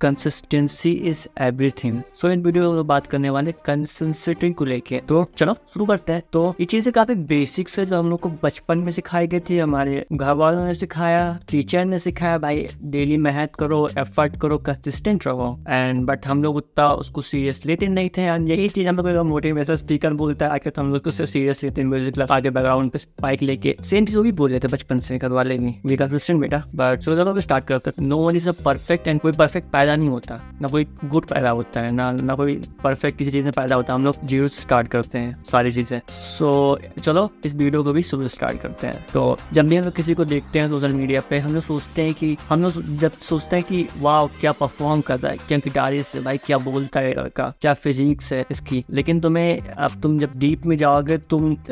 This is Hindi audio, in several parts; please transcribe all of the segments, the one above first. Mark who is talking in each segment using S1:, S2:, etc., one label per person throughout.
S1: Consistency is everything. So in video में हम लोग बात करने वाले कंसिस्टेंसी को लेके। तो चलो शुरू करते हैं। तो ये चीजें काफी बेसिक्स है जो हम लोग को बचपन में सिखाई गई थी, हमारे घर वालों ने सिखाया, टीचर ने सिखाया, भाई डेली मेहनत करो, एफर्ट करो, कंसिस्टेंट रहो। एंड बट हम लोग उतना उसको सीरियस लेते नहीं थे। एंड यही चीज हम लोग मोटिवेशन स्पीकर बोलता है आके, तो हम लोग उससे सीरियस लेते हैं, म्यूजिक लगा के बैकग्राउंड पे स्पाइक लेके। सेम चीज वो भी बोल रहे थे बचपन से घर वाले भी कंसिस्टेंट बेटा। बट सो चलो स्टार्ट करते हैं। No one is a perfect and कोई परफेक्ट पैदा नहीं होता, ना कोई गुड पैदा होता है, ना कोई परफेक्ट किसी चीज़ में पैदा होता है। हम लोग जीरो से स्टार्ट करते हैं सारी चीज़ें। सो चलो इस वीडियो को भी शुरू स्टार्ट करते हैं। तो जब भी हम लोग किसी को देखते हैं सोशल मीडिया पे, हम लोग सोचते हैं कि वाह क्या परफॉर्म कर रहा है, क्या गिटारिस्ट है, भाई क्या बोलता है लड़का, क्या फिजिक्स है इसकी। लेकिन तुम जब डीप में जाओगे,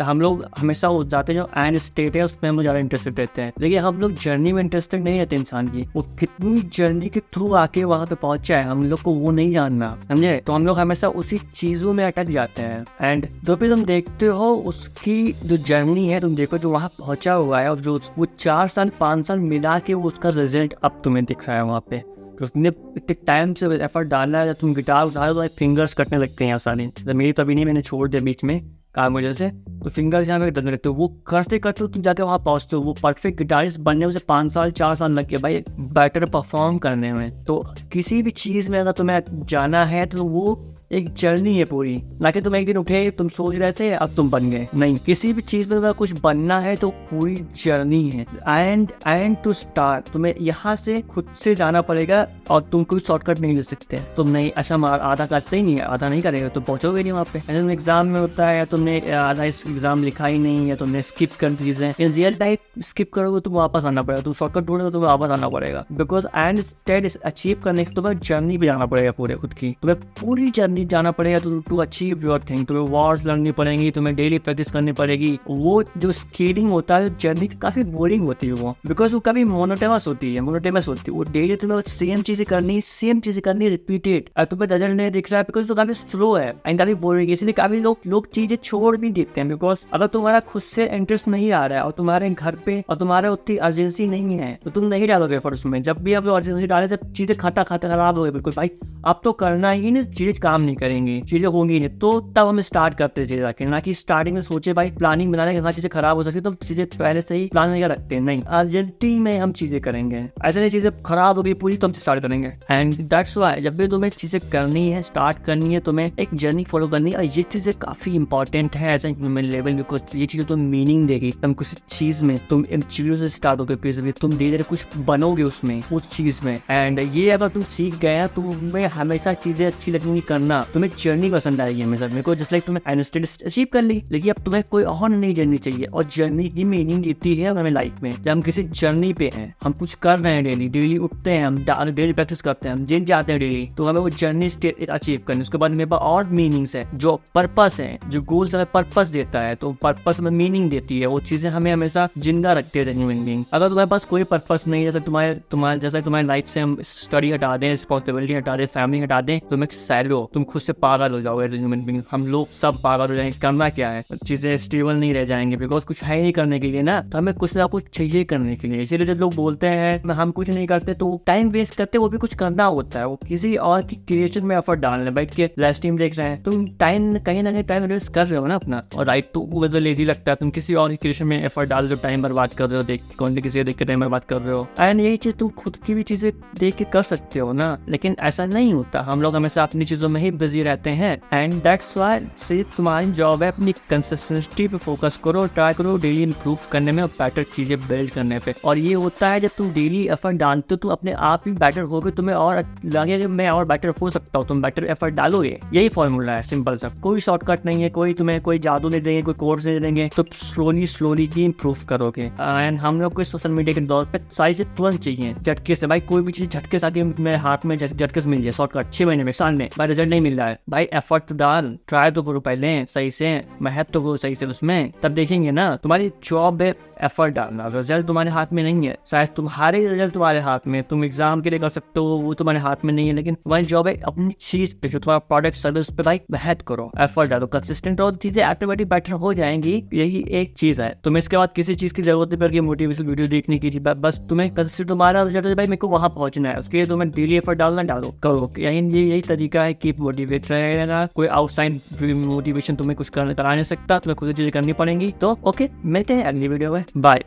S1: हम लोग हमेशा हो जाते हैं जो एंड स्टेट है उसमें हम लोग ज़्यादा इंटरेस्टेड रहते हैं, लेकिन हम लोग जर्नी में इंटरेस्टेड नहीं रहते इंसान की। वो कितनी जर्नी के थ्रू आके वहाँ पे पहुंचा है, हम लोग को वो नहीं जानना, समझे। तो हम लोग हमेशा उसी चीजों में अटक जाते हैं। एंड जो भी तुम देखते हो उसकी जो जर्नी है, तुम देखो जो वहाँ पहुंचा हुआ है, और जो वो 4 साल 5 साल मिला के वो उसका रिजल्ट अब तुम्हें दिख रहा है वहाँ पे। तो तुमने इतने टाइम से एफर्ट डालना है, तुम गिटार उठा तो फिंगर्स कटने लगते हैं आसानी। मेरी तो अभी नहीं, मैंने छोड़ दिया बीच में काम वजह से, तो फिंगर्स यहाँ पे दर्द लगते हो। वो करते करते तुम जाके वहाँ पहुँचते हो। वो परफेक्ट गिटारिस्ट बनने में से 5 साल 4 साल लग गए भाई बेटर परफॉर्म करने में। तो किसी भी चीज़ में अगर तुम्हें जाना है तो वो एक जर्नी है पूरी, ना कि तुम एक दिन उठे, तुम सोच रहे थे अब तुम बन गए। नहीं, किसी भी चीज़ में अगर कुछ बनना है तो पूरी जर्नी है। एंड टू स्टार्ट तुम्हें यहाँ से खुद से जाना पड़ेगा, और तुम कोई शॉर्टकट नहीं ले सकते। तुम नहीं ऐसा आधा करते ही नहीं है, आधा नहीं करेगा तो पहुंचोगे नहीं वहाँ पे। तुम एग्जाम में होता है, तुमने आधा एग्जाम लिखा ही नहीं है, तुमने स्किप कर दी चीजें। इन रियल लाइफ स्किप करोगे तुम वापस आना पड़ेगा, तुम शॉर्टकट ढूंढोगे तुम्हें वापस आना पड़ेगा। बिकॉज एंड स्टेट अचीव करने के तुम्हें जर्नी पे जाना पड़ेगा पूरे खुद की, तुम्हें पूरी जर्नी जाना पड़ेगा टू अचीव योर थिंग। तुम्हें वर्ड्स लर्ननी पड़ेंगी, तुम्हें डेली प्रैक्टिस करनी पड़ेगी। वो जो स्केलिंग होता है जर्नी काफी बोरिंग होती है वो, बिकॉज वो कभी मोनोटेमस होती है। वो डेली तुम्हें सेम चीजें करनी रिपीटेड, और तुम्हें रिजल्ट नहीं दिख रहा है बिकॉज तो काफी स्लो है एंड काफी बोरिंग। इसलिए काफी लोग चीजें छोड़ भी देते हैं। बिकॉज अगर तुम्हारा खुद से इंटरेस्ट नहीं आ रहा है, और तुम्हारे घर पे और तुम्हारे उतनी अर्जेंसी नहीं है, तो तुम नहीं डालोगे एफर्ट उसमें। जब भी आप लोग अर्जेंसी डाले, जब चीजें खाता खराब हो गई बिल्कुल, भाई अब तो करना ही नहीं, चीजें काम नहीं करेंगी, चीजें होंगी नहीं। तो तब हम स्टार्ट करते चीजें जाके, ना कि स्टार्टिंग में सोचे भाई प्लानिंग बनाने के, हाँ चीजें खराब हो सकती है तो चीजें पहले से ही प्लान नहीं रखते हैं। नहीं, अर्जेंटी में हम चीजें करेंगे, ऐसे नहीं चीजें खराब हो गई पूरी तो हम स्टार्ट करेंगे। एंड दैट्स व्हाई जब भी तुम्हें चीजें करनी है, स्टार्ट करनी है, तुम्हें एक जर्नी फॉलो करनी है। और ये चीजें काफी इंपॉर्टेंट है as a human level, because ये चीजें तुम्हें मीनिंग देगी। तुम किसी चीज में, तुम इन चीजों से स्टार्ट होकर फिर तुम धीरे धीरे कुछ बनोगे उसमें, उस चीज में। एंड ये अगर तुम सीख गए तो तुम्हें हमेशा चीजें अच्छी लगेंगी करना, तुम्हें जर्नी पसंद आएगी हमेशा। मेरे को जस्ट लाइक तुमने एनस्टेड अचीव कर ली, लेकिन अब तुम्हें कोई और नई जर्नी चाहिए, और जर्नी की मीनिंग देती है हमें लाइफ में। जब हम किसी जर्नी पे हैं, हम कुछ कर रहे हैं, डेली उठते हैं, हम डेली प्रैक्टिस करते हैं, हम जिम जाते हैं डेली, तो हमें वो जर्नी स्टेट अचीव करनी। उसके बाद मेरे पास और मीनिंग्स है, जो पर्पस है, जो गोल्स हमें पर्पस देता है, तो पर्पस में मीनिंग देती है। वो चीजें हमें हमेशा जिंदा रखते हैं ह्यूमन बीइंग। अगर तुम्हारे पास कोई पर्पस नहीं है, जैसे तुम्हारी लाइफ से हम स्टडी हटा दें, रिस्पॉन्सिबिलिटी हटा दें, फैमिली हटा दें, तुम एक सैलो, तुम खुद से पागल हो जाओगे। ह्यूमन बीइंग हम लोग सब पागल हो जाएंगे। करना क्या है, चीजें स्टेबल नहीं रह जाएंगे, बिकॉज कुछ है नहीं करने के लिए ना, तो हमें कुछ ना कुछ चाहिए करने के लिए। इसीलिए जब लोग बोलते हैं हम कुछ नहीं करते तो टाइम वेस्ट करते, वो भी कुछ करना होता है। वो किसी और की क्रिएशन में एफर्ट डालने, बैठ के लाइव स्ट्रीम देख रहे हैं, तुम टाइम कहीं ना कहीं टाइम वेस्ट कर रहे हो ना अपना। और राइट, तो वो मतलब लेजी लगता है, तुम किसी और की क्रिएशन में एफर्ट डाल रहे हो, टाइम बर्बाद कर रहे हो, किसी देख के टाइम बर्बाद कर रहे हो। एंड यही चीज तुम खुद की भी चीजें देख के कर सकते हो ना, लेकिन ऐसा नहीं होता। हम लोग हमेशा अपनी चीजों में ही बिजी रहते हैं। एंड दैट्स व्हाई सिर्फ तुम्हारी जॉब है अपनी कंसिस्टेंसी पे फोकस करो, ट्राई करो डेली इंप्रूव करने में और बेटर चीजें बिल्ड करने पे। और ये होता है जब तुम डेली एफर्ट डालते हो, तुम अपने आप ही बेटर होगे, तुम्हें और लगे कि मैं और बेटर हो सकता हूँ, तुम बेटर एफर्ट डालोगे। यही फॉर्मूला है, सिंपल सा, कोई शॉर्टकट नहीं है, तुम्हें कोई जादू नहीं देंगे, कोई कोर्स नहीं देंगे, तो स्लोली ही इंप्रूव करोगे। एंड हम लोग को सोशल मीडिया के दौर पे सारी चीज तुरंत चाहिए, झटके से। भाई कोई भी चीज झटके से आके मेरे हाथ में झटके से मिल जाए, शॉर्टकट 6 महीने में, साल में, भाई रिजल्ट नहीं मिल रहा है, भाई एफर्ट डाल, ट्राई तो करो पहले सही से, मेहनत तो करो सही से उसमें, तब देखेंगे ना। तुम्हारी जॉब है एफर्ट डालना, रिजल्ट तुम्हारे हाथ में नहीं है। शायद तुम्हारे रिजल्ट तुम्हारे हाथ में, तुम एग्जाम के लिए कर सकते हो, वो तुम्हारे हाथ में नहीं है, लेकिन तुम्हारी जॉब है अपनी चीज पे, जो तुम्हारा प्रोडक्ट सर्विस पे, भाई मेहनत करो, एफर्ट डालो, कंसिस्टेंट रहो, चीजें ऑटोमेटिक बेटर हो जाएंगी। यही एक चीज है। तुम्हें इसके बाद किसी चीज की जरूरत नहीं पड़ेगी मोटिवेशनल वीडियो देखने की। बस तुम्हें कंसिस्टेंट तुम्हारा रिजल्ट है भाई, मेरे को वहाँ पहुंचना है, उसके लिए तुम्हें डेली एफर्ट डालो करो। यही तरीका है कीप मोटिवेट रहेगा। कोई आउटसाइड मोटिवेशन तुम्हें कुछ करने करा नहीं सकता, तुम्हें खुद चीजें करनी पड़ेंगी। तो ओके, मिलते हैं अगली वीडियो में, बाय।